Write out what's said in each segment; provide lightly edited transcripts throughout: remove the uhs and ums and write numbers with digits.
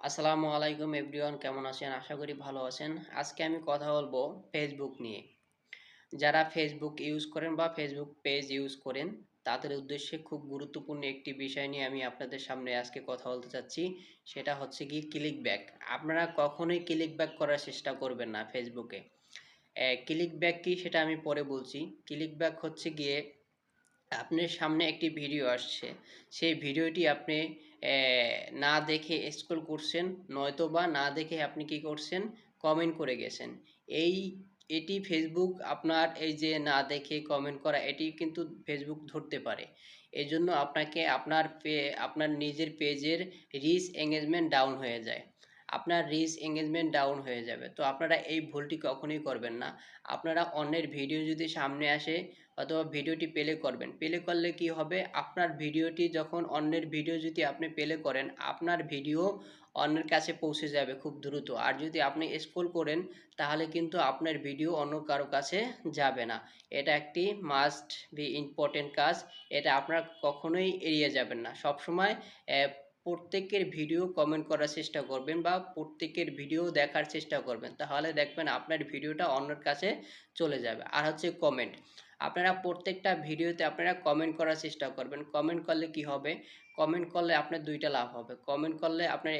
আসসালামু আলাইকুম এভরিওয়ান, কেমন আছেন? আশা করি ভালো আছেন। আজকে আমি কথা বলবো ফেসবুক নিয়ে। যারা ফেসবুক ইউজ করেন বা ফেসবুক পেজ ইউজ করেন, তাদের উদ্দেশ্যে খুব গুরুত্বপূর্ণ একটি বিষয় নিয়ে আমি আপনাদের সামনে আজকে কথা বলতে চাচ্ছি। সেটা হচ্ছে কি ক্লিক ব্যাক। আপনারা কখনোই ক্লিক ব্যাক করার চেষ্টা করবেন না ফেসবুকে। ক্লিক ব্যাক কি সেটা আমি পরে বলছি। ক্লিক ব্যাক হচ্ছে গিয়ে আপনার সামনে একটি ভিডিও আসছে, সেই ভিডিওটি আপনি না দেখে স্ক্রল করছেন, নয়তোবা না দেখে আপনি কি করছেন, কমেন্ট করে গেছেন। এই এটি ফেসবুক আপনার এই যে না দেখে কমেন্ট করা, এটি কিন্তু ফেসবুক ধরতে পারে। এজন্য আপনাকে আপনার নিজের পেজের রিচ এঙ্গেজমেন্ট ডাউন হয়ে যায়। আপনার রিচ এঙ্গেজমেন্ট ডাউন হয়ে যাবে। তো আপনারা এই ভুলটি কখনোই করবেন না। আপনারা অন্যের ভিডিও যদি সামনে আসে অথবা ভিডিওটি প্লে করবেন, প্লে করলে কি হবে, আপনার ভিডিওটি যখন অন্যের ভিডিও যদি আপনি প্লে করেন, আপনার ভিডিও অন্যের কাছে পৌঁছে যাবে খুব দ্রুত। আর যদি আপনি স্ক্রল করেন, তাহলে কিন্তু আপনার ভিডিও অন্য কারো কাছে যাবে না। এটা একটি মাস্ট বি ইম্পর্টেন্ট কাজ। এটা আপনারা কখনোই এড়িয়ে যাবেন না। সবসময় প্রত্যেকের ভিডিও কমেন্ট করার চেষ্টা করবেন বা প্রত্যেকের ভিডিও দেখার চেষ্টা করবেন, তাহলে দেখবেন আপনার ভিডিওটা অন্যের কাছে চলে যাবে। আর হচ্ছে কমেন্ট, আপনারা প্রত্যেকটা ভিডিওতে আপনারা কমেন্ট করার চেষ্টা করবেন। কমেন্ট করলে কি হবে, কমেন্ট করলে আপনার দুইটা লাভ হবে। কমেন্ট করলে আপনার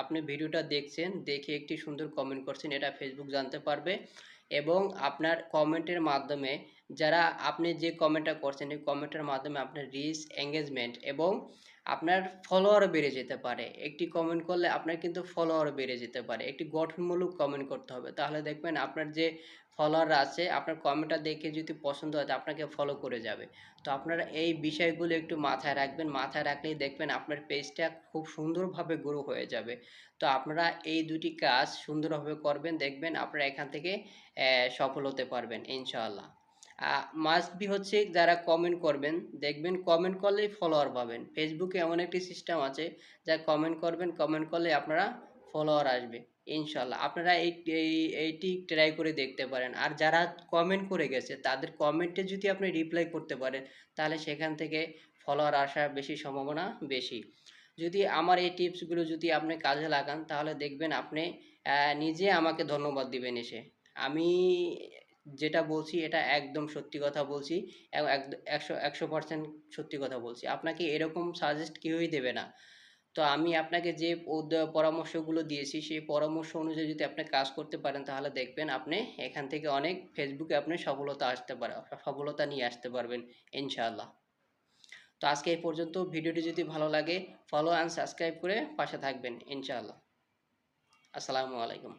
আপনি ভিডিওটা দেখছেন, দেখে একটি সুন্দর কমেন্ট করছেন, এটা ফেসবুক জানতে পারবে। এবং আপনার কমেন্টের মাধ্যমে যারা আপনি যে কমেন্টটা করছেন, এই কমেন্টের মাধ্যমে আপনার রিচ এঙ্গেজমেন্ট এবং আপনার ফলোয়ারও বেড়ে যেতে পারে। একটি কমেন্ট করলে আপনার কিন্তু ফলোয়ারও বেড়ে যেতে পারে। একটি গঠনমূলক কমেন্ট করতে হবে, তাহলে দেখবেন আপনার যে ফলোয়াররা আছে, আপনার কমেন্টটা দেখে যদি পছন্দ হয়, তো আপনাকে ফলো করে যাবে। তো আপনারা এই বিষয়গুলো একটু মাথায় রাখবেন। মাথায় রাখলেই দেখবেন আপনার পেজটা খুব সুন্দরভাবে গ্রো হয়ে যাবে। তো আপনারা এই দুটি কাজ সুন্দরভাবে করবেন, দেখবেন আপনারা এখান থেকে সফল হতে পারবেন ইনশাআল্লাহ। মাস্ট বি হচ্ছে যারা কমেন্ট করবেন, দেখবেন কমেন্ট করলেই ফলোয়ার পাবেন। ফেসবুকে এমন একটি সিস্টেম আছে, যা কমেন্ট করবেন, কমেন্ট করলে আপনারা ফলোয়ার আসবে ইনশাল্লাহ। আপনারা এইটি ট্রাই করে দেখতে পারেন। আর যারা কমেন্ট করে গেছে, তাদের কমেন্টে যদি আপনি রিপ্লাই করতে পারেন, তাহলে সেখান থেকে ফলোয়ার আসার বেশি সম্ভাবনা বেশি। যদি আমার এই টিপসগুলো যদি আপনি কাজে লাগান, তাহলে দেখবেন আপনি নিজে আমাকে ধন্যবাদ দিবেন এসে। আমি যেটা বলছি এটা একদম সত্যি কথা বলছি, এবং 100% সত্যি কথা বলছি। আপনাকে এরকম সাজেস্ট কেউই দেবে না। তো আমি আপনাকে যে পরামর্শগুলো দিয়েছি, সেই পরামর্শ অনুযায়ী যদি আপনি কাজ করতে পারেন, তাহলে দেখবেন আপনি এখান থেকে অনেক ফেসবুকে আপনি সফলতা নিয়ে আসতে পারবেন ইনশাআল্লাহ। তো আজকে এই পর্যন্ত। ভিডিওটি যদি ভালো লাগে, ফলো অ্যান্ড সাবস্ক্রাইব করে পাশে থাকবেন ইনশাআল্লাহ। আসসালামু আলাইকুম।